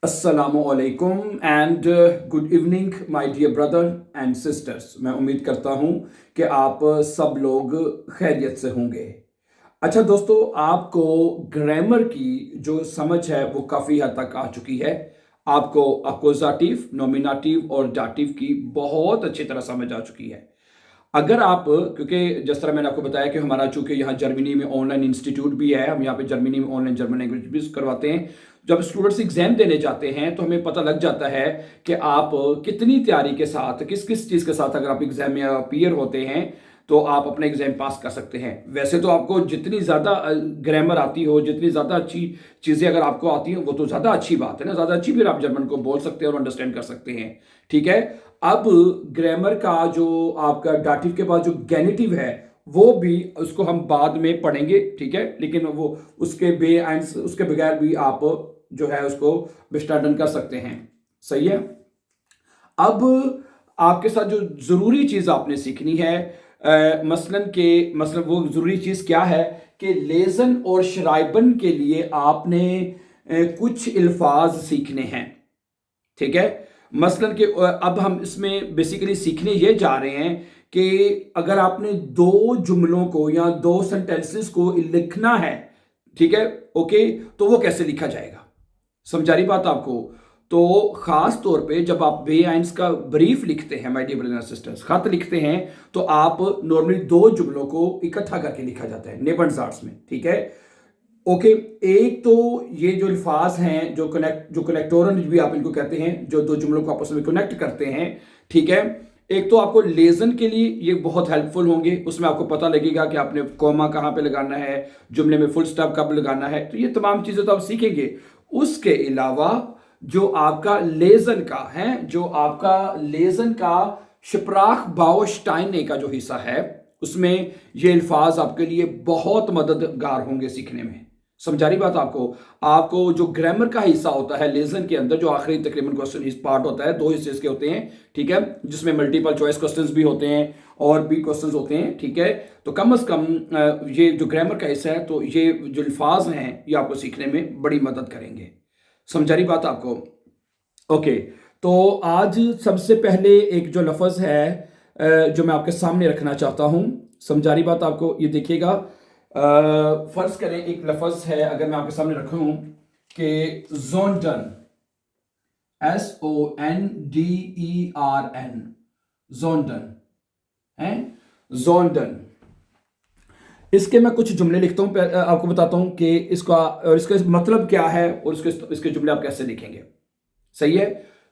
अस्सलामुअलैकुम and good evening my dear brother and sisters. मैं उम्मीद करता हूं कि आप सब लोग खैरियत से होंगे। अच्छा दोस्तों, आपको ग्रामर की जो समझ है वो काफ़ी हद तक आ चुकी है। आपको अक्यूजाटिव, नॉमिनेटिव और डाटिव की बहुत अच्छी तरह समझ आ चुकी है। अगर आप, क्योंकि जिस तरह मैंने आपको बताया कि हमारा चूंकि यहाँ जर्मनी में ऑनलाइन इंस्टीट्यूट भी है, हम यहाँ पे जर्मनी में ऑनलाइन जर्मन लैंग्वेज भी करवाते हैं। जब स्टूडेंट्स एग्जाम देने जाते हैं तो हमें पता लग जाता है कि आप कितनी तैयारी के साथ, किस किस चीज़ के साथ अगर आप एग्जाम में अपीयर होते हैं तो आप अपना एग्जाम पास कर सकते हैं। वैसे तो आपको जितनी ज़्यादा ग्रामर आती हो, जितनी ज़्यादा अच्छी चीज़ें अगर आपको आती हैं वो तो ज़्यादा अच्छी बात है ना, ज़्यादा अच्छी फिर आप जर्मन को बोल सकते हैं और अंडरस्टैंड कर सकते हैं। ठीक है। अब ग्रामर का जो आपका डाटिव के बाद जो गैनिटिव है वो भी उसको हम बाद में पढ़ेंगे, ठीक है। लेकिन वो उसके बगैर भी आप जो है उसको विस्तारण कर सकते हैं। सही है। अब आपके साथ जो जरूरी चीज आपने सीखनी है, मसलन वो जरूरी चीज क्या है कि लेजन और शराइबन के लिए आपने कुछ अल्फाज सीखने हैं। ठीक है। मसलन के अब हम इसमें बेसिकली सीखने ये जा रहे हैं कि अगर आपने दो जुमलों को या दो सेंटेंसेस को लिखना है, ठीक है, ओके, तो वो कैसे लिखा जाएगा। समझा रही बात आपको। तो खास तौर पे जब आप बेआइंस का ब्रीफ लिखते हैं, my dear brothers and sisters, खत लिखते हैं, तो आप नॉर्मली दो जुमलों को इकट्ठा करके लिखा जाता है नेबनजार्स में। ठीक है। ओके। एक तो ये जो अल्फाज हैं जो कनेक्टोरन भी आप इनको कहते हैं, जो दो जुमलों को आपस में कनेक्ट करते हैं। ठीक है। एक तो आपको लेजन के लिए ये बहुत हेल्पफुल होंगे, उसमें आपको पता लगेगा कि आपने कॉमा कहाँ पे लगाना है, जुमले में फुल स्टॉप कब लगाना है, तो ये तमाम चीज़ें तो आप सीखेंगे। उसके अलावा जो आपका लेजन का है, जो आपका लेजन का शिप्राख बाउस्टाइने का जो हिस्सा है, उसमें ये अल्फाज आपके लिए बहुत मददगार होंगे सीखने में। समझा रही बात आपको। आपको जो ग्रामर का हिस्सा होता है लेसन के अंदर, जो आखिरी तकरीबन क्वेश्चन इस पार्ट होता है, दो हिस्से इसके होते हैं। ठीक है। जिसमें मल्टीपल चॉइस क्वेश्चंस भी होते हैं और भी क्वेश्चंस होते हैं। ठीक है। तो कम से कम ये जो ग्रामर का हिस्सा है, तो ये जो अल्फाज हैं ये आपको सीखने में बड़ी मदद करेंगे। समझा रही बात आपको। ओके। तो आज सबसे पहले एक जो लफ्ज़ है जो मैं आपके सामने रखना चाहता हूं, समझा रही बात आपको, ये देखिएगा। फर्ज करें एक लफ्ज है, अगर मैं आपके सामने रखूं कि जोंडन, SONDERN, जोंडन है, जोंडन। इसके मैं कुछ जुमले लिखता हूं, आपको बताता हूं कि इसका और इसका मतलब क्या है और इसके जुमले आप कैसे लिखेंगे। सही है।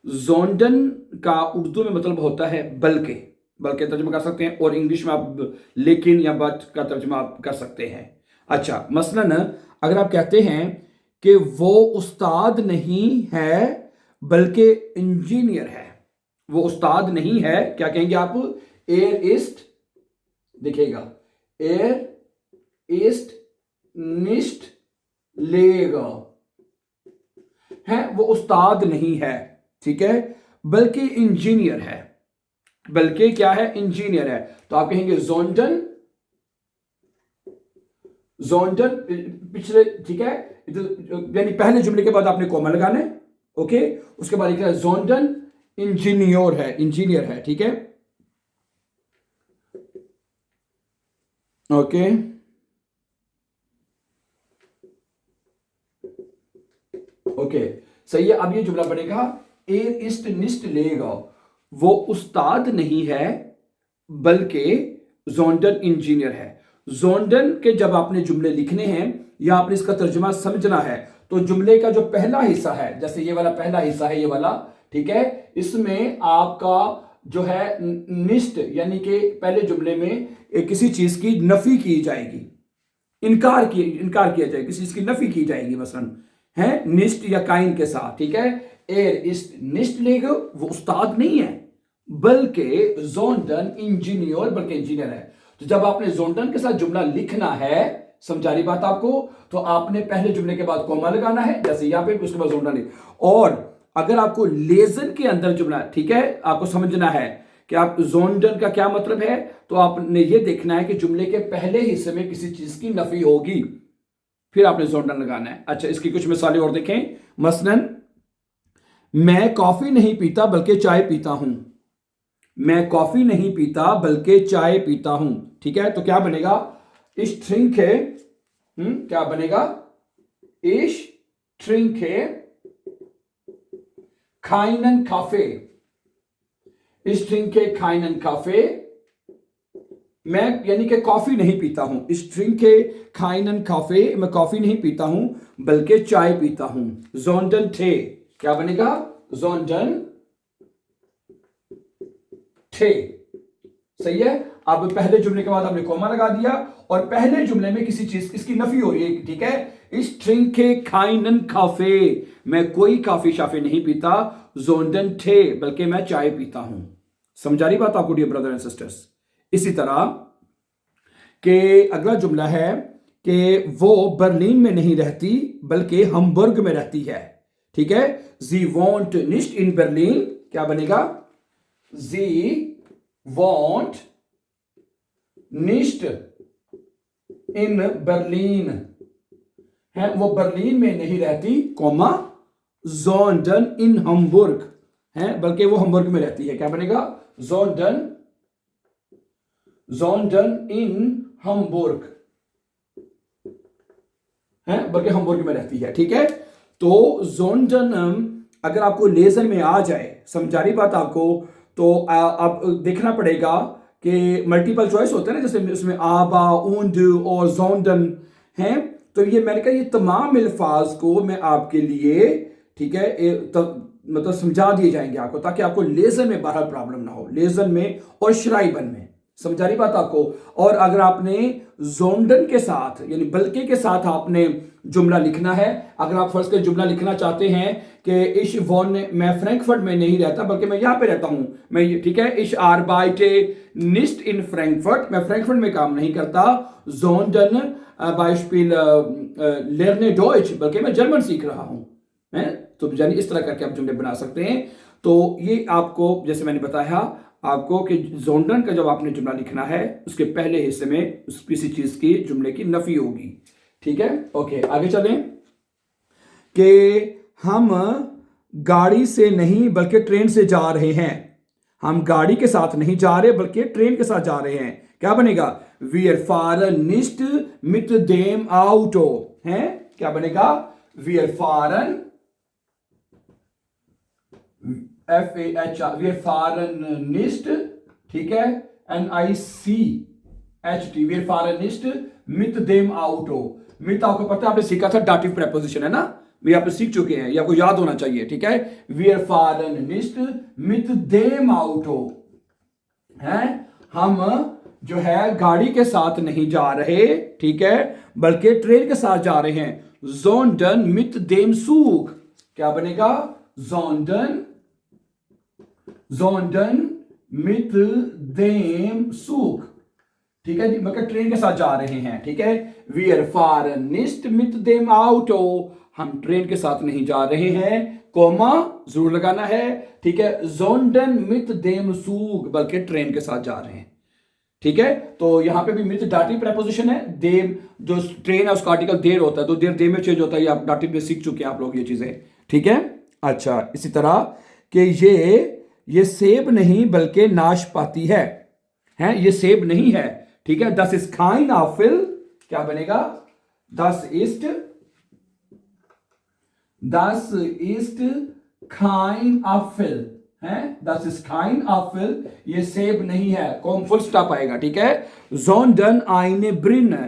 जोंडन का उर्दू में मतलब होता है बल्कि, बल्कि तर्जुमा कर सकते हैं, और इंग्लिश में आप लेकिन या बट का तर्जुमा आप कर सकते हैं। अच्छा, मसलन अगर आप कहते हैं कि वो उस्ताद नहीं है बल्कि इंजीनियर है, वो उस्ताद नहीं है, क्या कहेंगे आप? एयर इस्ट, देखिएगा, एयर इस्ट निस्ट लेगा है, वो उस्ताद नहीं है, ठीक है, बल्कि इंजीनियर है। बल्कि क्या है? इंजीनियर है। तो आप कहेंगे जोंडन, जोंडन पिछले, ठीक है, यानी पहले जुमले के बाद आपने कॉमा लगाना है। ओके। उसके बाद लिखा है जोंडन इंजीनियर है, इंजीनियर है, ठीक है। ओके। ओके, सही है। अब ये जुमला बनेगा एर इस्ट निस्ट लेगा, वो उस्ताद नहीं है बल्कि जोंडन इंजीनियर है। जोंडन के जब आपने जुमले लिखने हैं या आपने इसका तर्जुमा समझना है, तो जुमले का जो पहला हिस्सा है, जैसे ये वाला पहला हिस्सा है, ये वाला, ठीक है, इसमें आपका जो है निष्ठ, यानी कि पहले जुमले में किसी चीज की नफी की जाएगी, इनकार किया जाएगा, किसी चीज की नफी की जाएगी, मसलन है निष्ठ या काइन के साथ। ठीक है। एर इस्ट निष्ठ लेगा, वो उस्ताद नहीं है बल्कि जोंडन इंजीनियर, बल्कि इंजीनियर है। तो जब आपने जोंडन के साथ जुमला लिखना है, समझा रही बात आपको, तो आपने पहले जुमले के बाद कॉमा लगाना है, जैसे यहां पे, उसके बाद जोंडन। और अगर आपको लेजन के अंदर जुमला, ठीक है, आपको समझना है कि आप जोंडन का क्या मतलब है, तो आपने ये देखना है कि जुमले के पहले हिस्से में किसी चीज की नफी होगी, फिर आपने जोंडन लगाना है। अच्छा, इसकी कुछ मिसालें और देखें। मसलन मैं कॉफी नहीं पीता बल्कि चाय पीता हूं। मैं कॉफी नहीं पीता बल्कि चाय पीता हूं। ठीक है, तो क्या बनेगा? इस ट्रिंके क्या बनेगा? इस ट्रिंके keinen Kaffee। Ich trinke keinen Kaffee। मैं यानी कि कॉफी नहीं पीता हूं। Ich trinke keinen Kaffee, मैं कॉफी नहीं पीता हूं बल्कि चाय पीता हूं। sondern Tee, क्या बनेगा? sondern Tee। सही है। अब पहले जुमले के बाद हमने कॉमा लगा दिया और पहले जुमले में किसी चीज इसकी नफी हो रही है। ठीक है, इस ट्रिंके keinen Kaffee, मैं कोई काफी शाफी नहीं पीता। sondern Tee, बल्कि मैं चाय पीता हूं। समझा रही बात आपको डियर ब्रदर एंड सिस्टर्स? इसी तरह के अगला जुमला है कि वो बर्लिन में नहीं रहती बल्कि हम्बुर्ग में रहती है। ठीक है, sie wohnt nicht in Berlin, क्या बनेगा? sie wohnt nicht in Berlin, है वो बर्लिन में नहीं रहती, कॉमा sondern in Hamburg, है बल्कि वो हम्बुर्ग में रहती है। क्या बनेगा? sondern in Hamburg, है बल्कि हम्बुर्ग में रहती है। ठीक है, तो sondern अगर आपको लेजर में आ जाए, समझा रही बात आपको, तो अब देखना पड़ेगा कि मल्टीपल चॉइस होते हैं ना, जैसे उसमें आबा, und और sondern हैं। तो ये मैंने कहा ये तमाम अल्फाज को मैं आपके लिए, ठीक है, मतलब समझा दिए जाएंगे आपको, ताकि आपको लेजर में बहरहाल प्रॉब्लम ना हो, लेजर में और श्राइबन में। समझा रही बात आपको? और अगर आपने जोंडन के साथ यानी बल्कि के साथ आपने जुमला लिखना है, अगर आप फर्स्ट का जुमला लिखना चाहते हैं कि इश वॉन मैं फ्रैंकफर्ट में नहीं रहता बल्कि मैं यहां पे रहता हूं, मैं, ठीक है, इश आर्बाइटे निस्ट इन फ्रैंकफर्ट, मैं फ्रैंकफर्ट में काम नहीं करता। जोंडन बाइस्पिल लेरने डॉइच, बल्कि मैं जर्मन सीख रहा हूं। है तो यानी इस तरह करके आप जुमले बना सकते हैं। तो ये आपको, जैसे मैंने बताया आपको कि जोंडन का जब आपने जुमला लिखना है उसके पहले हिस्से में किसी चीज की जुमले की नफी होगी। ठीक है, ओके, आगे चलें कि हम गाड़ी से नहीं बल्कि ट्रेन से जा रहे हैं। हम गाड़ी के साथ नहीं जा रहे बल्कि ट्रेन के साथ जा रहे हैं। क्या बनेगा? Wir fahren nicht mit dem Auto, है क्या बनेगा? Wir fahren wir fahren nicht, ठीक है, NICHT, wir fahren nicht mit dem Auto। mit आपको पता है, आपने सीखा था डाटिव प्रेपोजिशन, है ना, ये आप सीख चुके हैं, ये आपको याद होना चाहिए। ठीक है, wir fahren nicht mit dem Auto, है हम जो है गाड़ी के साथ नहीं जा रहे, ठीक है, बल्कि ट्रेन के साथ जा रहे हैं। sondern mit dem Zug, क्या बनेगा? sondern mit dem Zug, ठीक है, मतलब ट्रेन के साथ जा रहे हैं। ठीक है, wir fahren nicht mit dem Auto, हम ट्रेन के साथ नहीं जा रहे हैं, कोमा जरूर लगाना है। ठीक है, sondern mit dem Zug, बल्कि ट्रेन के साथ जा रहे हैं। ठीक है, तो यहां पे भी मित डाटिव प्रेपोजिशन है। देम, जो ट्रेन है उसका आर्टिकल देर होता है, तो देर देर में चेंज होता है। आप डाटिव में सीख चुके हैं आप लोग ये चीजें। ठीक है, अच्छा, इसी तरह कि ये सेब नहीं बल्कि नाशपाती है। हैं, ये सेब नहीं है। ठीक है, das ist kein Apfel, क्या बनेगा? das ist kein Apfel, है das ist kein Apfel, ये सेब नहीं है, कौन फुल स्टॉप आएगा। ठीक है, sondern eine Birne,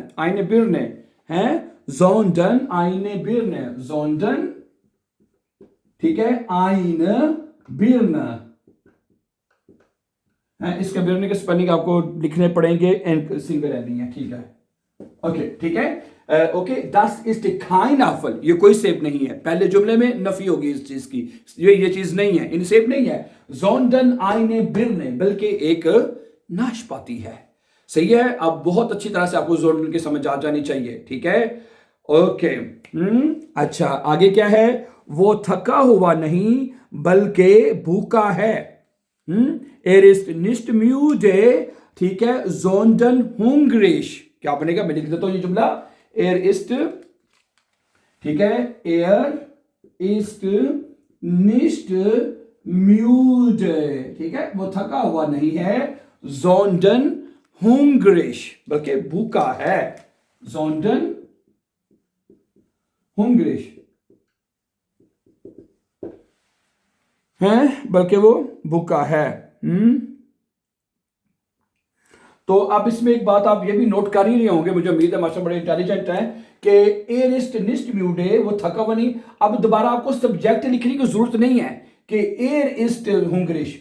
है sondern eine Birne, sondern, ठीक है, eine Birne, है इसके बिरने के स्पेलिंग आपको लिखने पड़ेंगे, एंड सिंगल एन नहीं है। ठीक है, ओके, ठीक है, okay, das ist kein Apfel, ये कोई सेब नहीं है। पहले जुमले में नफी होगी इस चीज की, ये चीज नहीं है, इन सेब नहीं है। sondern eine Birne, बल्कि एक नाशपाती है। सही है, अब बहुत अच्छी तरह से आपको जोंडन की समझ आ जानी चाहिए। ठीक है, ओके, अच्छा, आगे क्या है? वो थका हुआ नहीं बल्कि भूखा है। Er ist nicht müde, ठीक है, sondern hungrig, क्या बनेगा? मैं लिख देता हूं ये जुमला। Er ist, ठीक है, er ist nicht müde, ठीक है, वो थका हुआ नहीं है, sondern hungrig, बल्कि भूखा है, sondern hungrig है, बल्कि वो भूखा है। तो अब इसमें एक बात आप ये भी नोट कर ही रहे होंगे, मुझे उम्मीद है मास्टर बड़े इंटेलिजेंट हैं, कि एरिस्ट निस्ट म्यूडे, वो थका हुआ नहीं। अब दोबारा आपको सब्जेक्ट लिखने की जरूरत नहीं है कि एर इस्ट हुंगरिश,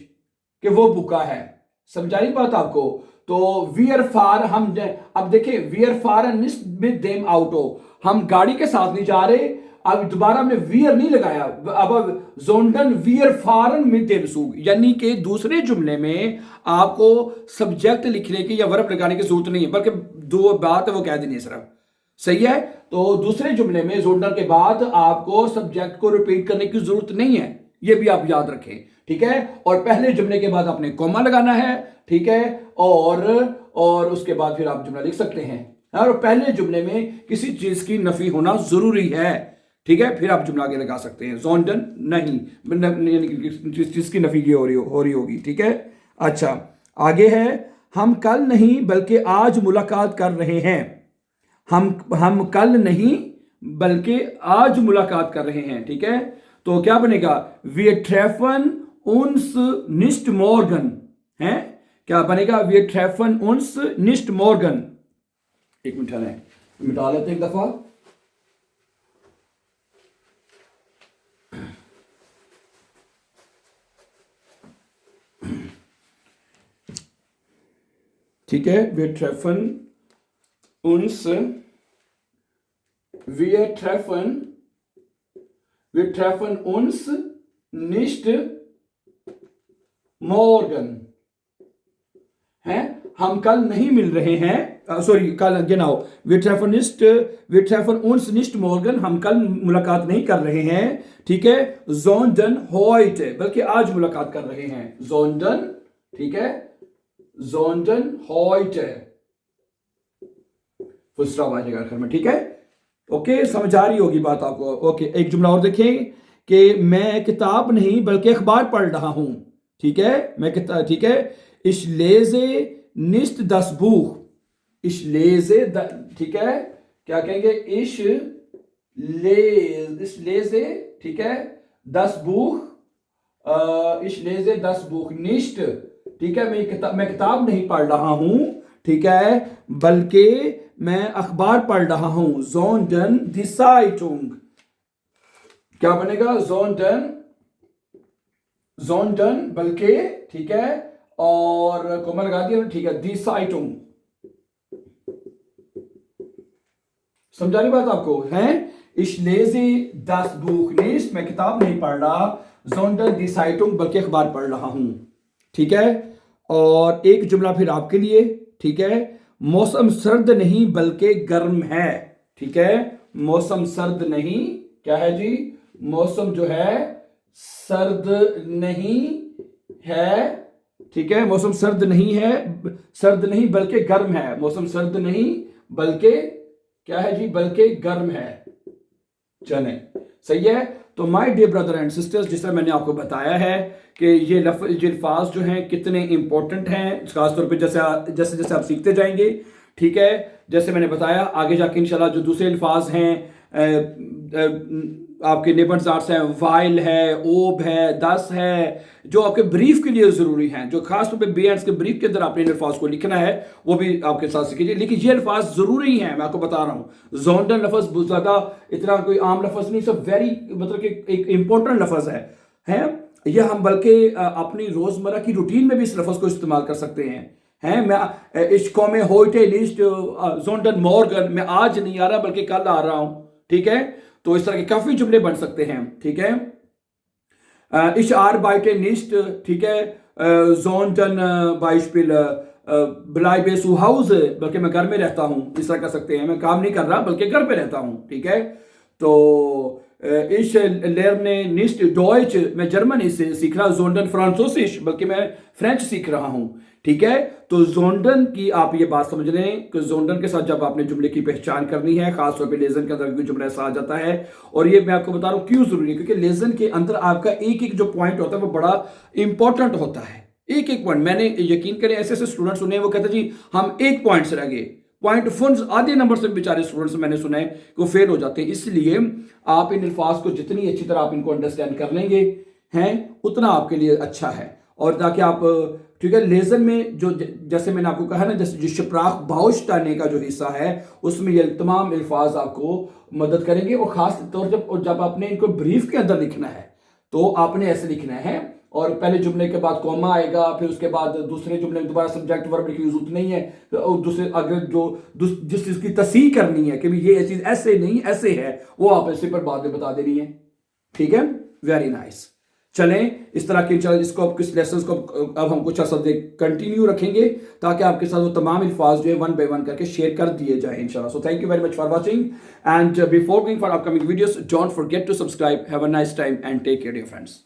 कि वो भूखा है। समझाई बात आपको? तो वियर फार, हम अब देखिए वियर फार निस्ट विद देम आउटो, हम गाड़ी के साथ नहीं जा रहे, अब दोबारा हमने वियर नहीं लगाया, अब जोंडन वियर फारन मिड देम सूग, यानी कि दूसरे जुमले में आपको सब्जेक्ट लिखने की या वर्ब लगाने की जरूरत नहीं है, बल्कि दो बात है वो कह देनी है सिर्फ। सही है? तो दूसरे जुमले में जोंडन के बाद आपको सब्जेक्ट को रिपीट करने की जरूरत नहीं है, ये भी आप याद रखें, ठीक है। और पहले जुमले के बाद आपने कॉमा लगाना है, ठीक है, और उसके बाद फिर आप जुमला लिख सकते हैं। और पहले जुमले में किसी चीज की नफी होना जरूरी है, ठीक है, फिर आप जुमला आगे लगा सकते हैं। जोंडन नहीं, जिस चीज की नफी की हो रही होगी, ठीक है। अच्छा, आगे है, हम कल नहीं बल्कि आज मुलाकात कर रहे हैं। हम कल नहीं बल्कि आज मुलाकात कर रहे हैं, ठीक है। तो क्या बनेगा? वी ट्रेफन उन्स निस्ट मॉर्गन, है क्या बनेगा? वी ट्रेफन उन्स निस्ट मॉर्गन। एक मिनट है, मिटा लेते एक दफा। ठीक है, wir treffen uns nicht morgen, है, हम कल नहीं मिल रहे हैं, सॉरी कल genau, wir treffen uns nicht morgen, हम कल मुलाकात नहीं कर रहे हैं, ठीक है, sondern heute, बल्कि आज मुलाकात कर रहे हैं, sondern, ठीक है, sondern heute, फुसरा आ जाएगा आखिर में, ठीक है। ओके, समझ आ रही होगी बात आपको। ओके, एक जुमला और देखें कि मैं किताब नहीं बल्कि अखबार पढ़ रहा हूं, ठीक है, मैं किताब, ठीक है, ich lese nicht das Buch, ich lese, ठीक है, क्या कहेंगे? ich lese, ठीक है, das Buch, ich lese das Buch nicht, ठीक है, मैं किताब नहीं पढ़ रहा हूं, ठीक है, बल्कि मैं अखबार पढ़ रहा हूं, sondern die Zeitung, क्या बनेगा? sondern बल्कि, ठीक है, और कोमा लगा दिया, ठीक है, die Zeitung। समझा रही बात आपको? है, ich lese das Buch nicht, मैं किताब नहीं पढ़ रहा, sondern die Zeitung, बल्कि अखबार पढ़ रहा हूं, ठीक है। और एक जुमला फिर आपके लिए, ठीक है, मौसम सर्द नहीं बल्कि गर्म है, ठीक है, मौसम सर्द नहीं, क्या है जी? मौसम जो है सर्द नहीं है, ठीक है, मौसम सर्द नहीं है, सर्द नहीं बल्कि गर्म है, मौसम सर्द नहीं बल्कि क्या है जी? बल्कि गर्म है। चले, सही है। तो my dear brother and sisters, जिस तरह मैंने आपको बताया है कि ये अल्फाज जो हैं कितने इंपॉर्टेंट हैं, खासतौर पे जैसे जैसे आप सीखते जाएंगे, ठीक है, जैसे मैंने बताया, आगे जाके इंशाल्लाह जो दूसरे अल्फाज हैं आपके नेबर्स हैं, वाइल है, ओब है, दस है, जो आपके ब्रीफ के लिए ज़रूरी हैं, जो खासतौर पे बी के ब्रीफ के अंदर आपने इन अल्फाज को लिखना है, वो भी आपके साथ सीखिए। लेकिन ये अल्फाज ज़रूरी हैं, मैं आपको बता रहा हूँ। जोंडन लफ्ज़ बहुत ज़्यादा इतना कोई आम लफ्ज़ नहीं, सब वेरी मतलब कि एक इम्पोर्टेंट लफ्ज़ है यह, हम बल्कि अपनी रोज़मर्रा की रूटीन में भी इस लफ्ज़ को इस्तेमाल कर सकते हैं। मैं इस कौमे होइटे लिस्ट जोंडन मॉर्गन, मैं आज नहीं आ रहा बल्कि कल आ रहा हूँ, ठीक है। तो इस तरह के काफी जुमले बन सकते हैं, ठीक है। Ich arbeite nicht, ठीक है, sondern Beispiel bleibe zu Hause, बल्कि मैं घर में रहता हूं, इस तरह कर सकते हैं, मैं काम नहीं कर रहा बल्कि घर पे रहता हूं, ठीक है। तो Ich lerne nicht Deutsch, मैं जर्मनी से सीख रहा, जोंडन फ्रांसोसिश, बल्कि मैं फ्रेंच सीख रहा हूं। ठीक है, तो जोंडन की आप ये बात समझ लें कि जोंडन के साथ जब आपने जुमले की पहचान करनी है, खासतौर पे लेजन के अंदर भी जुमला ऐसा आ जाता है। और ये मैं आपको बता रहा हूं क्यों जरूरी है, क्योंकि लेजन के अंदर आपका एक एक जो पॉइंट होता है वो बड़ा इंपॉर्टेंट होता है। एक एक पॉइंट, मैंने यकीन करें ऐसे ऐसे स्टूडेंट सुने, वो कहते जी हम एक पॉइंट से रह गए, पॉइंट फंड्स आधे नंबर से बेचारे स्टूडेंट्स मैंने सुना है कि वो फेल हो जाते हैं। इसलिए आप इन अल्फाज को जितनी अच्छी तरह आप इनको अंडरस्टैंड कर लेंगे हैं, उतना आपके लिए अच्छा है। और ताकि आप, ठीक है, लेजन में जो जैसे मैंने आपको कहा ना, जैसे जो शप्राख बाउशटाने का जो हिस्सा है उसमें ये तमाम अल्फाज आपको मदद करेंगे। और खास तौर जब आपने इनको ब्रीफ के अंदर लिखना है तो आपने ऐसे लिखना है, और पहले जुमले के बाद कॉमा आएगा, फिर उसके बाद दूसरे जुमले में दोबारा सब्जेक्ट वर्ब की जरूरत नहीं है। और दूसरे अगर जिस चीज की तस्हीह करनी है कि ये चीज ऐसे नहीं ऐसे है, वो आप ऐसे पर बाद में बता देनी है। ठीक है, वेरी नाइस। चलें, इस तरह के इसको अब किस लेसन को अब हम कुछ अर्सा कंटिन्यू रखेंगे ताकि आपके साथ वो तमाम अल्फाज जो है वन बाय वन करके शेयर कर दिए जाए इंशाल्लाह। So thank you very much for watching, and before going for upcoming videos, don't forget to subscribe. Have a nice time and take care dear friends.